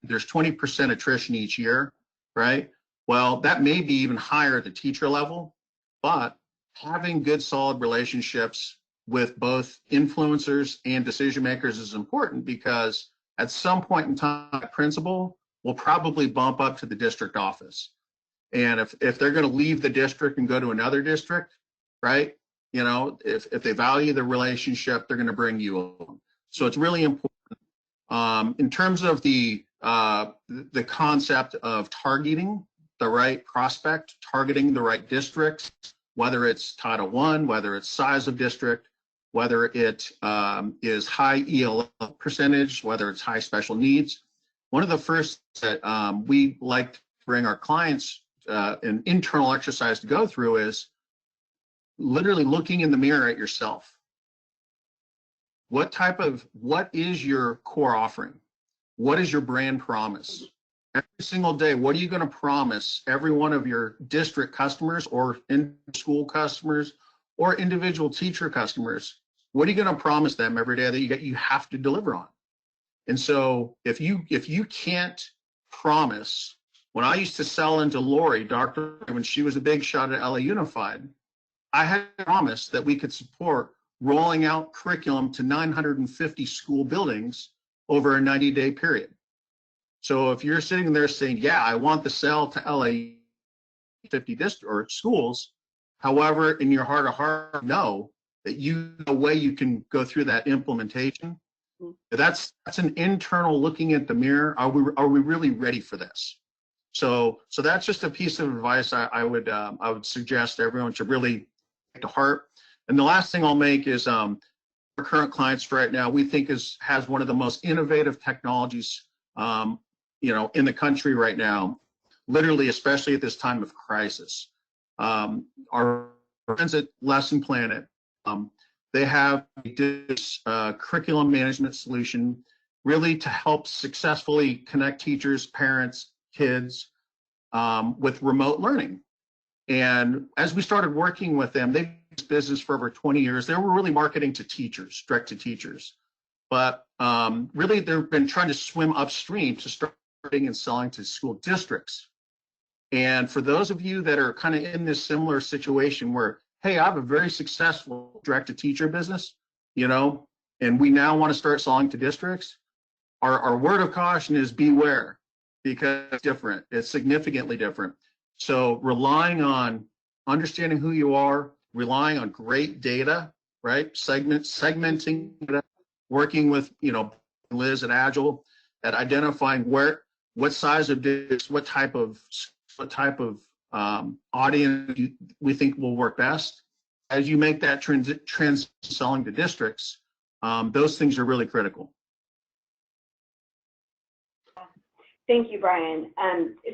there's 20% attrition each year, right? Well, that may be even higher at the teacher level, but having good solid relationships with both influencers and decision makers is important, because at some point in time, a principal will probably bump up to the district office. And if they're going to leave the district and go to another district, right? If they value the relationship, they're going to bring you along. So it's really important. In terms of the concept of targeting the right prospect, targeting the right districts, whether it's Title I, whether it's size of district, whether it is high ELL percentage, whether it's high special needs. One of the first that we like to bring our clients an internal exercise to go through is literally looking in the mirror at yourself. What is your core offering? What is your brand promise? Every single day, what are you going to promise every one of your district customers or in-school customers or individual teacher customers? What are you going to promise them every day that you have to deliver on? And so if you can't promise, when I used to sell into Lori, when she was a big shot at LA Unified, I had promised that we could support rolling out curriculum to 950 school buildings over a 90-day period. So if you're sitting there saying, yeah, I want the sell to LA 50 district or schools, however, in your heart of heart, know that the way you can go through that implementation, that's an internal looking at the mirror. Are we really ready for this? So that's just a piece of advice I would suggest everyone should really take to heart. And the last thing I'll make is our current clients right now, we think has one of the most innovative technologies in the country right now, literally, especially at this time of crisis. Our friends at Lesson Planet, they have this curriculum management solution really to help successfully connect teachers, parents, kids with remote learning. And as we started working with them, they've been in this business for over 20 years. They were really marketing to teachers, direct to teachers. But really, they've been trying to swim upstream to start and selling to school districts. And for those of you that are kind of in this similar situation where, hey, I have a very successful direct-to-teacher business, and we now want to start selling to districts, our word of caution is beware, because it's different. It's significantly different. So relying on understanding who you are, relying on great data, right? Segmenting data, working with, Liz at Agile, at identifying what size of districts, what type of audience we think will work best. As you make that trans selling to districts, those things are really critical. Thank you, Brian.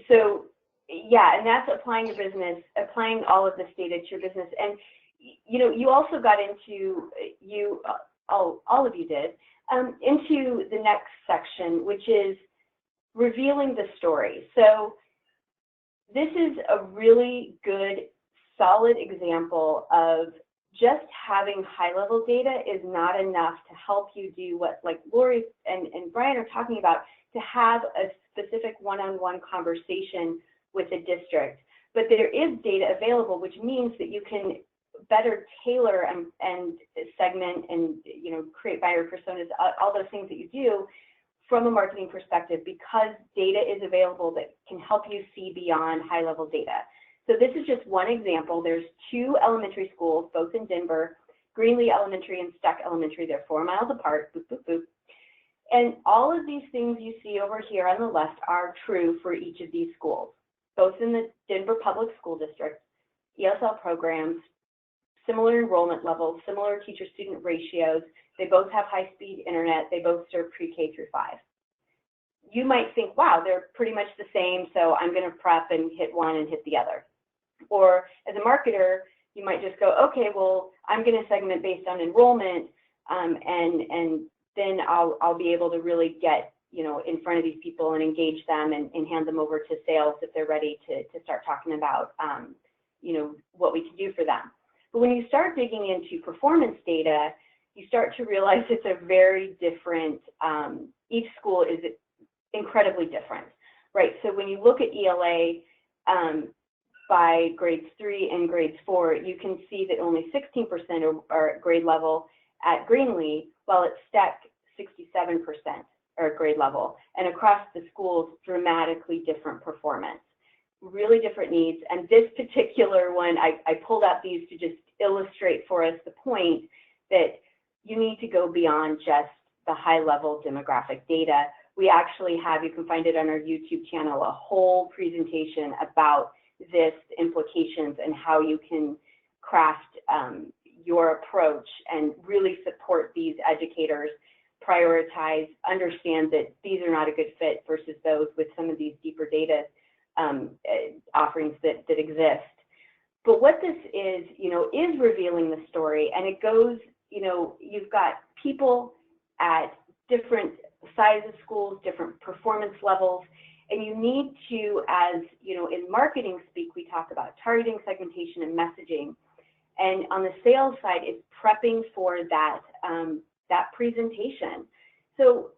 So yeah, and that's applying your business, applying all of this data to your business. And you also got into, all of you did, into the next section, which is revealing the story. So this is a really good, solid example of just having high-level data is not enough to help you do what, like Lori and Brian are talking about, to have a specific one-on-one conversation with a district. But there is data available, which means that you can better tailor and segment and create buyer personas, all those things that you do from a marketing perspective, because data is available that can help you see beyond high-level data. So this is just one example. There's 2 elementary schools, both in Denver, Greenlee Elementary and Steck Elementary. They're 4 miles apart, boop, boop, boop. And all of these things you see over here on the left are true for each of these schools, both in the Denver Public School District, ESL programs, similar enrollment levels, similar teacher-student ratios. They both have high-speed internet. They both serve pre-K through 5. You might think, wow, they're pretty much the same, so I'm going to prep and hit one and hit the other. Or as a marketer, you might just go, okay, well, I'm going to segment based on enrollment, and then I'll be able to really get in front of these people and engage them and hand them over to sales if they're ready to start talking about what we can do for them. But when you start digging into performance data, you start to realize it's a very different, each school is incredibly different, right? So when you look at ELA by grades 3 and grades 4, you can see that only 16% are at grade level at Greenlee, while at Steck, 67% are at grade level. And across the schools, dramatically different performance. Really different needs. And this particular one, I pulled out these to just illustrate for us the point that you need to go beyond just the high-level demographic data. We actually have, you can find it on our YouTube channel, a whole presentation about this, implications, and how you can craft your approach and really support these educators, prioritize, understand that these are not a good fit versus those with some of these deeper data offerings that exist. But what this is revealing the story, and it goes, you've got people at different sizes of schools, different performance levels, And you need to, as you know, in marketing speak, we talk about targeting, segmentation, and messaging. And on the sales side, it's prepping for that that presentation. So,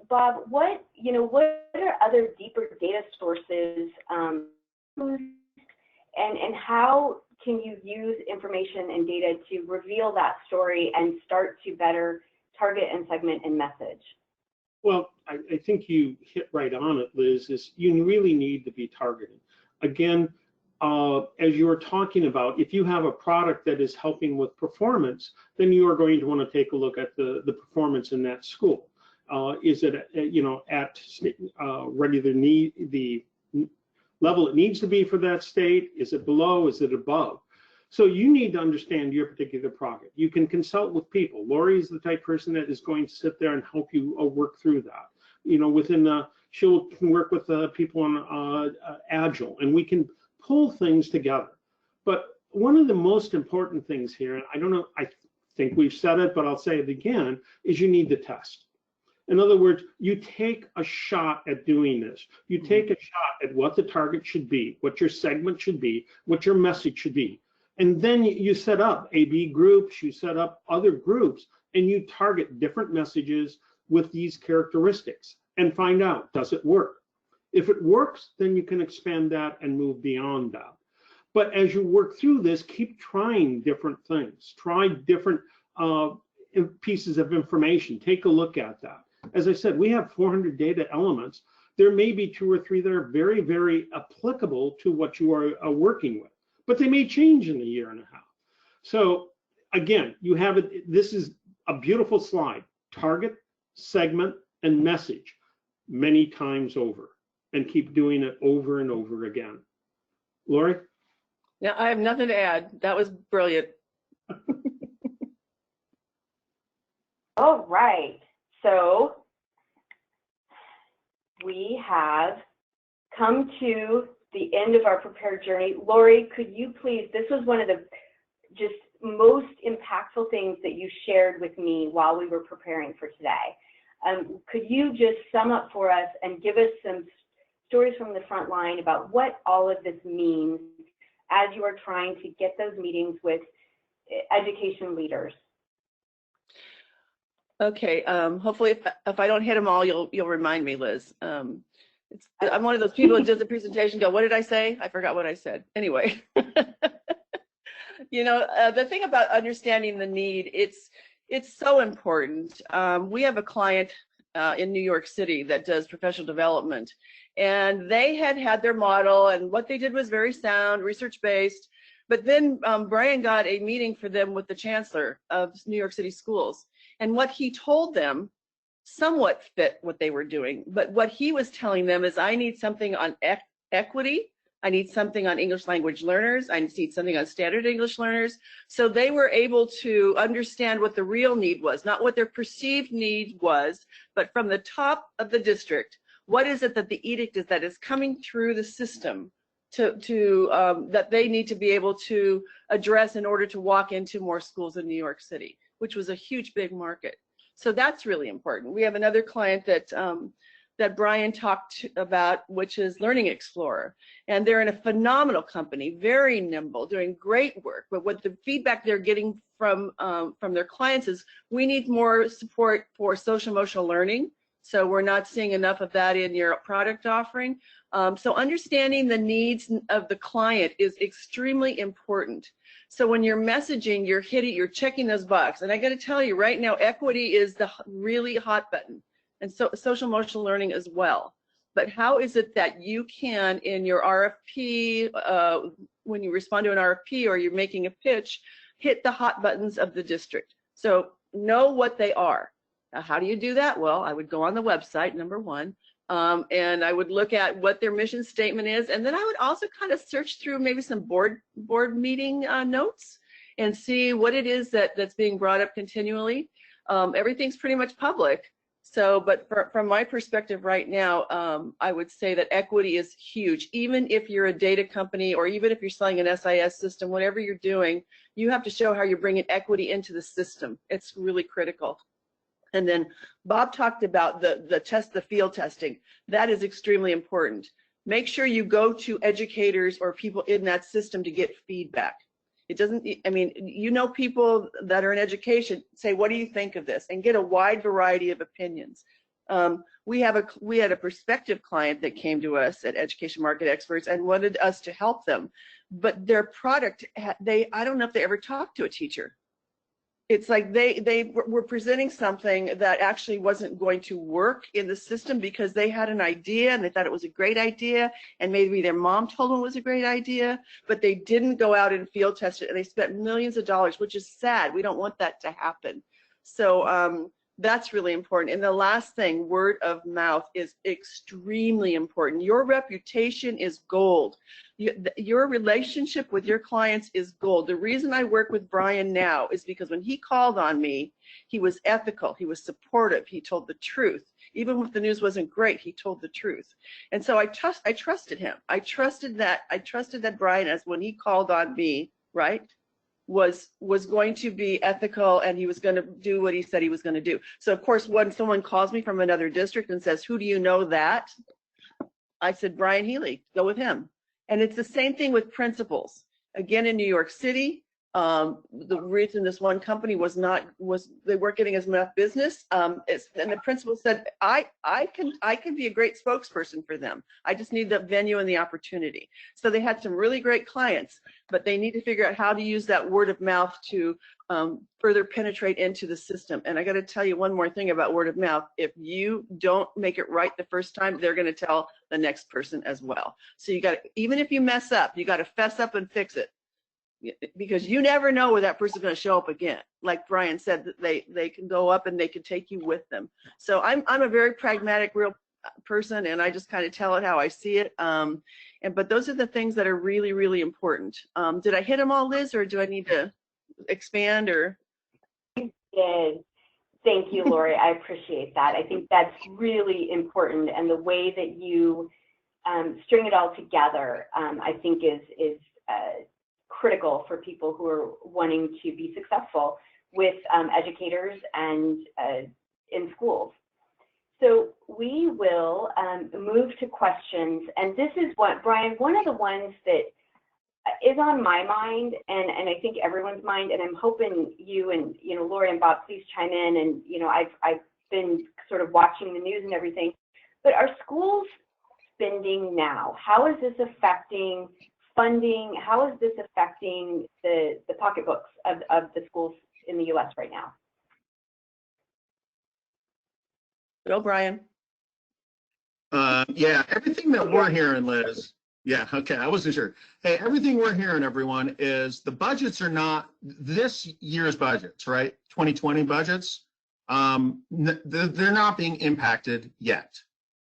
Bob, what are other deeper data sources, and how can you use information and data to reveal that story and start to better target and segment and message? Well, I think you hit right on it, Liz, is you really need to be targeted. Again, as you were talking about, if you have a product that is helping with performance, then you are going to want to take a look at the performance in that school. Is it, at ready the level it needs to be for that state? Is it below? Is it above? So you need to understand your particular product. You can consult with people. Lori is the type person that is going to sit there and help you work through that. She'll work with people on Agile, and we can pull things together. But one of the most important things here, and I don't know, I think we've said it, but I'll say it again, is you need to test. In other words, you take a shot at doing this. You take a shot at what the target should be, what your segment should be, what your message should be. And then you set up A/B groups, you set up other groups, and you target different messages with these characteristics and find out, does it work? If it works, then you can expand that and move beyond that. But as you work through this, keep trying different things. Try different pieces of information. Take a look at that. As I said, we have 400 data elements. There may be 2 or 3 that are very, very applicable to what you are working with, but they may change in a year and a half. So again, you have it. This is a beautiful slide. Target, segment, and message many times over, and keep doing it over and over again. Lori? Yeah, I have nothing to add. That was brilliant. All right. So we have come to the end of our prepared journey. Lori, could you please, this was one of the just most impactful things that you shared with me while we were preparing for today. Could you just sum up for us and give us some stories from the front line about what all of this means as you are trying to get those meetings with education leaders? Okay, hopefully if I don't hit them all, you'll remind me, Liz. I'm one of those people that does the presentation, go, what did I say? I forgot what I said. Anyway, the thing about understanding the need, it's so important. We have a client in New York City that does professional development, and they had their model, and what they did was very sound, research-based. But then Brian got a meeting for them with the chancellor of New York City schools. And what he told them somewhat fit what they were doing. But what he was telling them is, I need something on equity. I need something on English language learners. I need something on standard English learners. So they were able to understand what the real need was, not what their perceived need was, but from the top of the district, what is it that the edict is that is coming through the system that they need to be able to address in order to walk into more schools in New York City, which was a huge, big market. So that's really important. We have another client that Brian talked about, which is Learning Explorer. And they're in a phenomenal company, very nimble, doing great work. But what the feedback they're getting from their clients is, we need more support for social emotional learning. So we're not seeing enough of that in your product offering. So understanding the needs of the client is extremely important. So when you're messaging, you're checking those boxes. And I got to tell you right now, equity is the really hot button, and so social emotional learning as well. But how is it that you can, in your RFP, when you respond to an RFP or you're making a pitch, hit the hot buttons of the district? So know what they are. Now, how do you do that? Well, I would go on the website, number one, and I would look at what their mission statement is, and then I would also kind of search through maybe some board meeting notes and see what it is that's being brought up continually. Everything's pretty much public. So, but from my perspective right now, I would say that equity is huge. Even if you're a data company, or even if you're selling an SIS system, whatever you're doing, you have to show how you're bringing equity into the system. It's really critical. And then Bob talked about the field testing. That is extremely important. Make sure you go to educators or people in that system to get feedback. It doesn't, I mean, you know, people that are in education say, what do you think of this? And get a wide variety of opinions. We had a prospective client that came to us at Education Market Experts and wanted us to help them, but their product, I don't know if they ever talked to a teacher. It's like they were presenting something that actually wasn't going to work in the system because they had an idea and they thought it was a great idea, and maybe their mom told them it was a great idea, but they didn't go out and field test it, and they spent millions of dollars, which is sad. We don't want that to happen. So that's really important. And the last thing, word of mouth, is extremely important. Your reputation is gold. Your relationship with your clients is gold. The reason I work with Brian now is because when he called on me, he was ethical, he was supportive, he told the truth. Even if the news wasn't great, he told the truth. And so I trusted him. I trusted that Brian, as when he called on me, right, was going to be ethical, and he was going to do what he said he was going to do. So of course, when someone calls me from another district and says, who do you know that? I said, Brian Healy, go with him. And it's the same thing with principals. Again, in New York City, the reason this one company they weren't getting as much business, and the principal said, I can be a great spokesperson for them. I just need the venue and the opportunity. So they had some really great clients, but they need to figure out how to use that word of mouth to further penetrate into the system. And I got to tell you one more thing about word of mouth. If you don't make it right the first time, they're going to tell the next person as well. So you got to, even if you mess up, you got to fess up and fix it, because you never know where that person's going to show up again. Like Brian said, that they can go up and they can take you with them. So I'm a very pragmatic, real person, and I just kind of tell it how I see it. But those are the things that are really, really important. Did I hit them all, Liz, or do I need to expand? Or Did. Thank you, Lori. I appreciate that. I think that's really important, and the way that you string it all together, I think is critical for people who are wanting to be successful with educators and in schools. So we will move to questions, and this is what, Brian, one of the ones that is on my mind, and I think everyone's mind, and I'm hoping you and Lori and Bob, please chime in. And I've been sort of watching the news and everything, but are schools spending now? How is this affecting funding? How is this affecting the pocketbooks of the schools in the U.S. right now? go, Brian. Yeah, everything that we're hearing, Liz. Yeah, okay, I wasn't sure. Hey, everything we're hearing, everyone, is the budgets are not this year's budgets, right? 2020 budgets. They're not being impacted yet.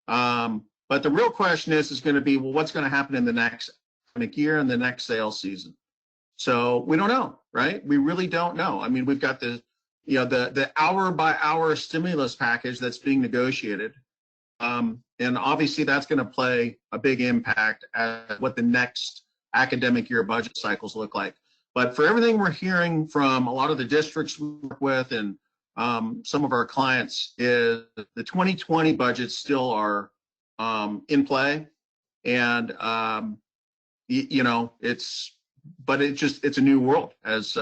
But the real question is going to be, well, what's going to happen in the next academic year and the next sales season? So we don't know, right? We really don't know. I mean, we've got the hour by hour stimulus package that's being negotiated. And obviously that's going to play a big impact at what the next academic year budget cycles look like. But for everything we're hearing from a lot of the districts we work with and some of our clients, is the 2020 budgets still are in play. And, it's a new world as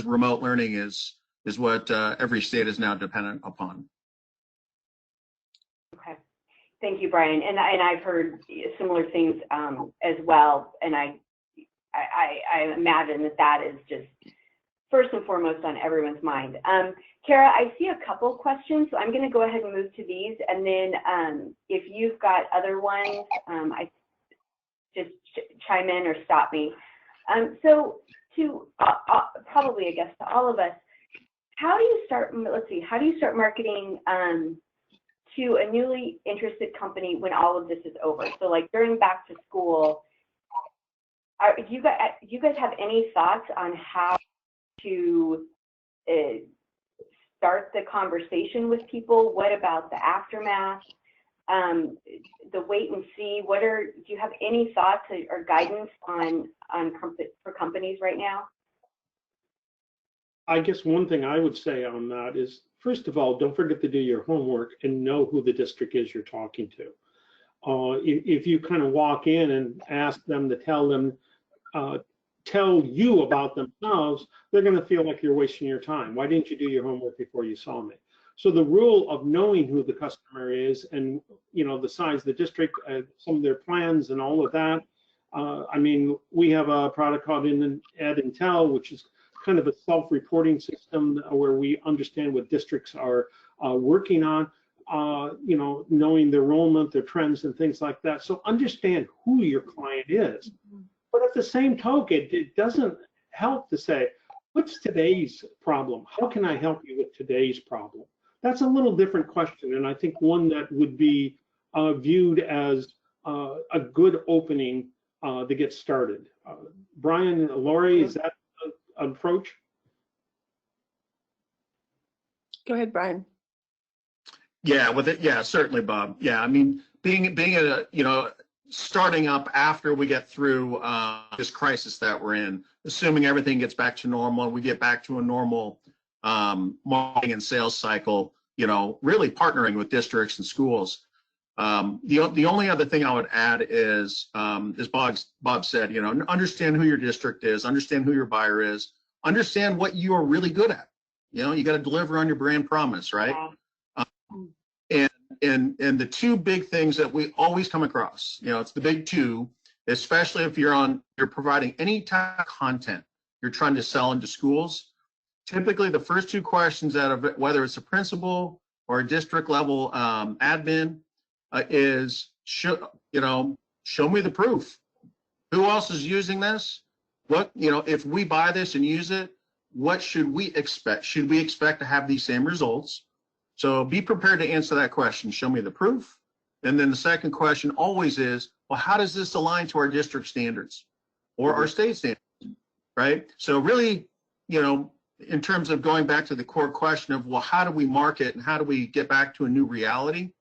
remote learning is what every state is now dependent upon. Okay. Thank you, Brian. And I've heard similar things as well. And I imagine that is just first and foremost on everyone's mind. Kara, I see a couple questions, so I'm going to go ahead and move to these. And then if you've got other ones, I just chime in or stop me. So to probably, I guess, to all of us, how do you start marketing to a newly interested company when all of this is over? So like during back to school, do you guys have any thoughts on how to start the conversation with people? What about the aftermath? The wait and see. Do you have any thoughts or guidance for companies right now? I guess one thing I would say on that is first of all, don't forget to do your homework and know who the district is you're talking to. If you kind of walk in and ask them to tell you about themselves, they're going to feel like you're wasting your time. Why didn't you do your homework before you saw me? So the rule of knowing who the customer is and, you know, the size of the district, some of their plans and all of that. I mean, we have a product called Ed and Tell, which is kind of a self-reporting system where we understand what districts are working on, you know, knowing their enrollment, their trends and things like that. So understand who your client is. But at the same token, it doesn't help to say, what's today's problem? How can I help you with today's problem? That's a little different question, and I think one that would be viewed as a good opening to get started. Brian, Lori, is that an approach? Go ahead, Brian. Yeah, with it, yeah, certainly, Bob. Yeah, I mean, being a, you know, starting up after we get through this crisis that we're in, assuming everything gets back to normal, we get back to a normal marketing and sales cycle, you know, really partnering with districts and schools. The only other thing I would add is, as Bob said, you know, understand who your district is, understand who your buyer is, understand what you are really good at. You know, you got to deliver on your brand promise, right? And the two big things that we always come across, you know, it's the big two, especially if you're providing any type of content you're trying to sell into schools. Typically, the first two questions out of it, whether it's a principal or a district level admin, is, show me the proof. Who else is using this? What, you know, if we buy this and use it, what should we expect? Should we expect to have these same results? So be prepared to answer that question. Show me the proof. And then the second question always is, well, how does this align to our district standards or our state standards, right? So really, you know, in terms of going back to the core question of, well, how do we market and how do we get back to a new reality?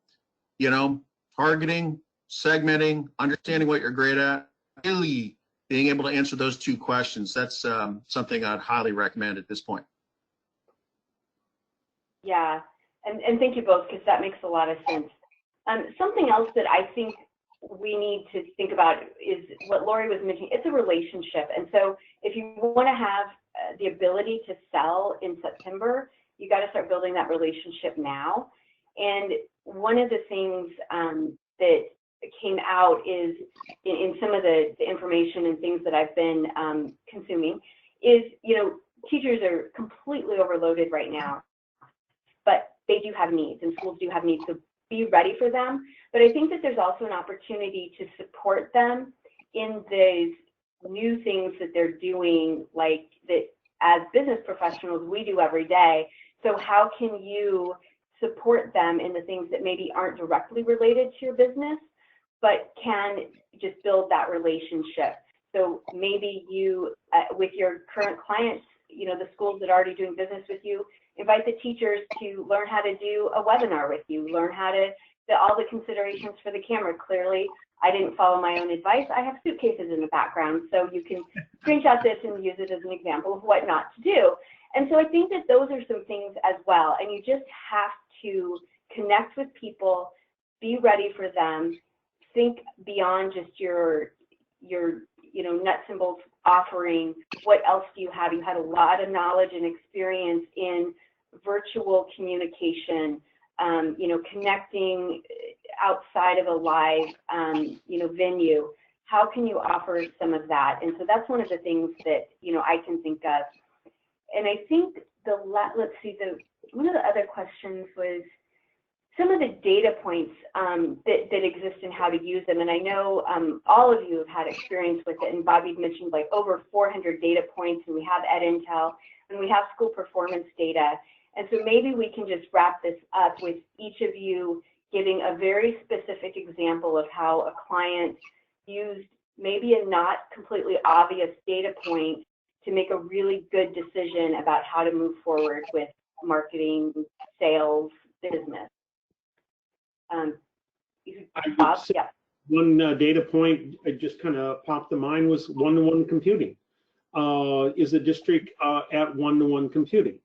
You know, targeting, segmenting, understanding what you're great at, really being able to answer those two questions. That's something I'd highly recommend at this point. Yeah. And thank you both, because that makes a lot of sense. Something else that I think we need to think about is what Lori was mentioning. It's a relationship. And so if you want to have the ability to sell in September, you got to start building that relationship now. And one of the things that came out is in some of the information and things that I've been consuming is, you know, teachers are completely overloaded right now, but they do have needs and schools do have needs, so be ready for them. But I think that there's also an opportunity to support them in these new things that they're doing, like that as business professionals we do every day. So how can you support them in the things that maybe aren't directly related to your business, but can just build that relationship? So maybe you, with your current clients, you know, the schools that are already doing business with you, invite the teachers to learn how to do a webinar with you, learn how to, all the considerations for the camera. Clearly, I didn't follow my own advice. I have suitcases in the background, so you can screenshot this and use it as an example of what not to do. And so I think that those are some things as well. And you just have to connect with people, be ready for them, think beyond just your you know, nuts and bolts offering. What else do you have? You had a lot of knowledge and experience in virtual communication, you know, connecting outside of a live, you know, venue. How can you offer some of that? And so that's one of the things that, you know, I can think of. And I think let's see, one of the other questions was some of the data points that exist and how to use them. And I know all of you have had experience with it. And Bobby mentioned like over 400 data points, and we have Ed Intel, and we have school performance data. And so maybe we can just wrap this up with each of you giving a very specific example of how a client used maybe a not completely obvious data point to make a really good decision about how to move forward with marketing, sales, business. Bob, yeah. One data point I just kind of popped to mind was one-to-one computing. Is the district at one-to-one computing?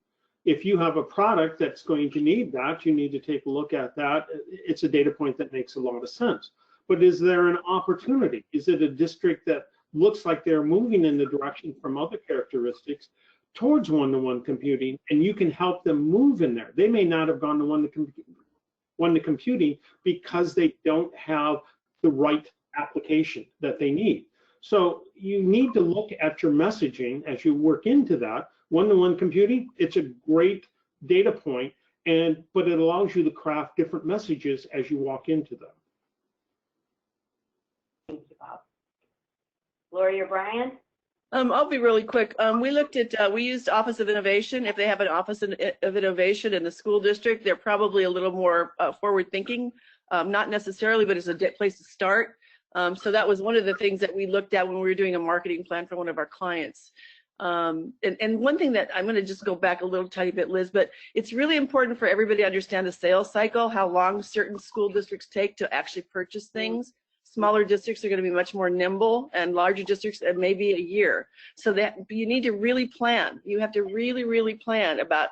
If you have a product that's going to need that, you need to take a look at that. It's a data point that makes a lot of sense. But is there an opportunity? Is it a district that looks like they're moving in the direction from other characteristics towards one-to-one computing, and you can help them move in there? They may not have gone to one-to computing because they don't have the right application that they need. So you need to look at your messaging as you work into that. One-to-one computing, it's a great data point, but it allows you to craft different messages as you walk into them. Thank you, Bob. Lori or Brian? I'll be really quick. We looked at, we used Office of Innovation. If they have an Office of Innovation in the school district, they're probably a little more forward thinking, not necessarily, but it's a place to start. So that was one of the things that we looked at when we were doing a marketing plan for one of our clients. And one thing that I'm going to just go back a little tiny bit, Liz, but it's really important for everybody to understand the sales cycle, how long certain school districts take to actually purchase things. Smaller districts are going to be much more nimble, and larger districts maybe a year. So that you need to really plan. You have to really, really plan about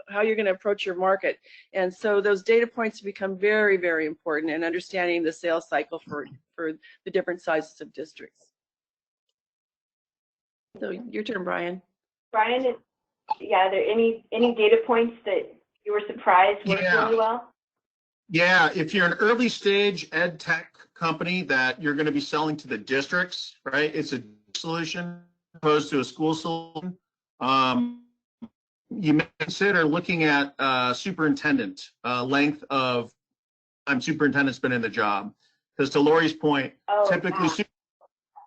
how you're going to approach your market. And so those data points become very, very important in understanding the sales cycle for the different sizes of districts. So your turn, Brian. Brian, yeah, are there any data points that you were surprised worked really well? Yeah, if you're an early stage ed tech company that you're going to be selling to the districts, right? It's a solution opposed to a school solution. You may consider looking at superintendent length of time superintendent's been in the job. Because to Lori's point, typically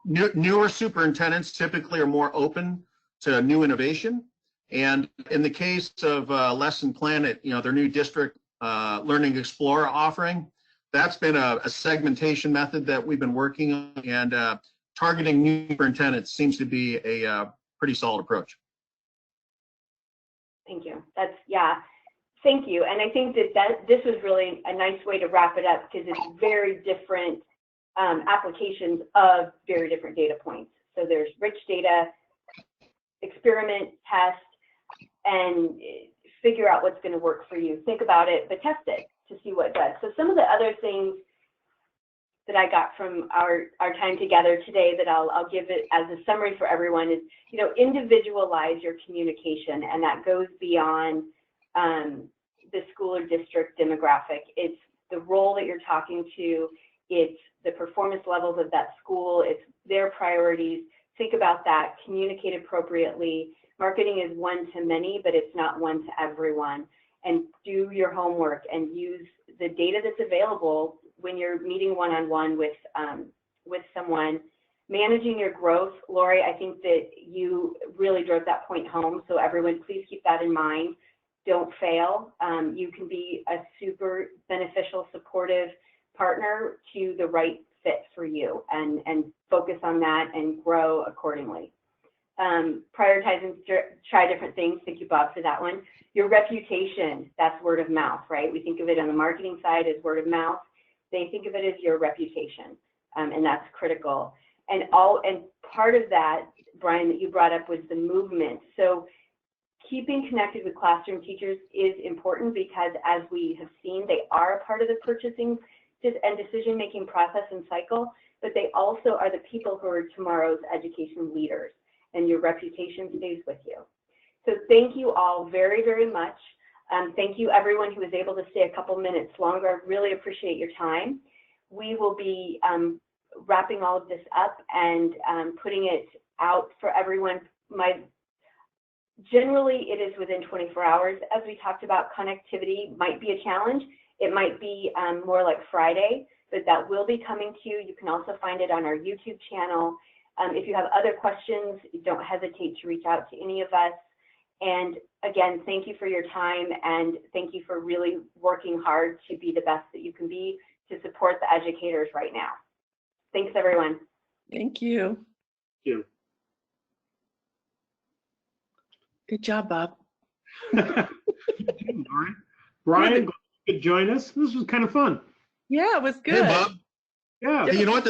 newer superintendents typically are more open to new innovation. And in the case of Lesson Planet, their new district Learning Explorer offering, that's been a segmentation method that we've been working on, and targeting new superintendents seems to be a pretty solid approach. Thank you. Thank you. And I think that this was really a nice way to wrap it up, because it's very different applications of very different data points. So there's rich data, experiment, test, and figure out what's going to work for you. Think about it, but test it to see what it does. So some of the other things that I got from our time together today that I'll give it as a summary for everyone is, individualize your communication, and that goes beyond the school or district demographic. It's the role that you're talking to, it's the performance levels of that school, it's their priorities. Think about that, communicate appropriately. Marketing is one to many, but it's not one to everyone. And do your homework and use the data that's available when you're meeting one-on-one with someone. Managing your growth, Lori, I think that you really drove that point home. So everyone, please keep that in mind. Don't fail. You can be a super beneficial, supportive partner to the right fit for you, and focus on that and grow accordingly. Prioritize and try different things. Thank you, Bob, for that one. Your reputation, that's word of mouth, right? We think of it on the marketing side as word of mouth. They think of it as your reputation, and that's critical. And part of that, Brian, that you brought up was the movement. So keeping connected with classroom teachers is important, because as we have seen, they are a part of the purchasing and decision-making process and cycle, but they also are the people who are tomorrow's education leaders, and your reputation stays with you. So thank you all very, very much. Thank you everyone who was able to stay a couple minutes longer. I really appreciate your time. We will be wrapping all of this up and putting it out for everyone. Generally, it is within 24 hours. As we talked about, connectivity might be a challenge. It might be more like Friday, but that will be coming to you. You can also find it on our YouTube channel. If you have other questions, don't hesitate to reach out to any of us. And again, thank you for your time, and thank you for really working hard to be the best that you can be to support the educators right now. Thanks, everyone. Thank you. Thank you. Good job, Bob. Brian, could join us. This was kind of fun. Yeah, it was good. Hey, Bob. Yeah. Hey, you know what?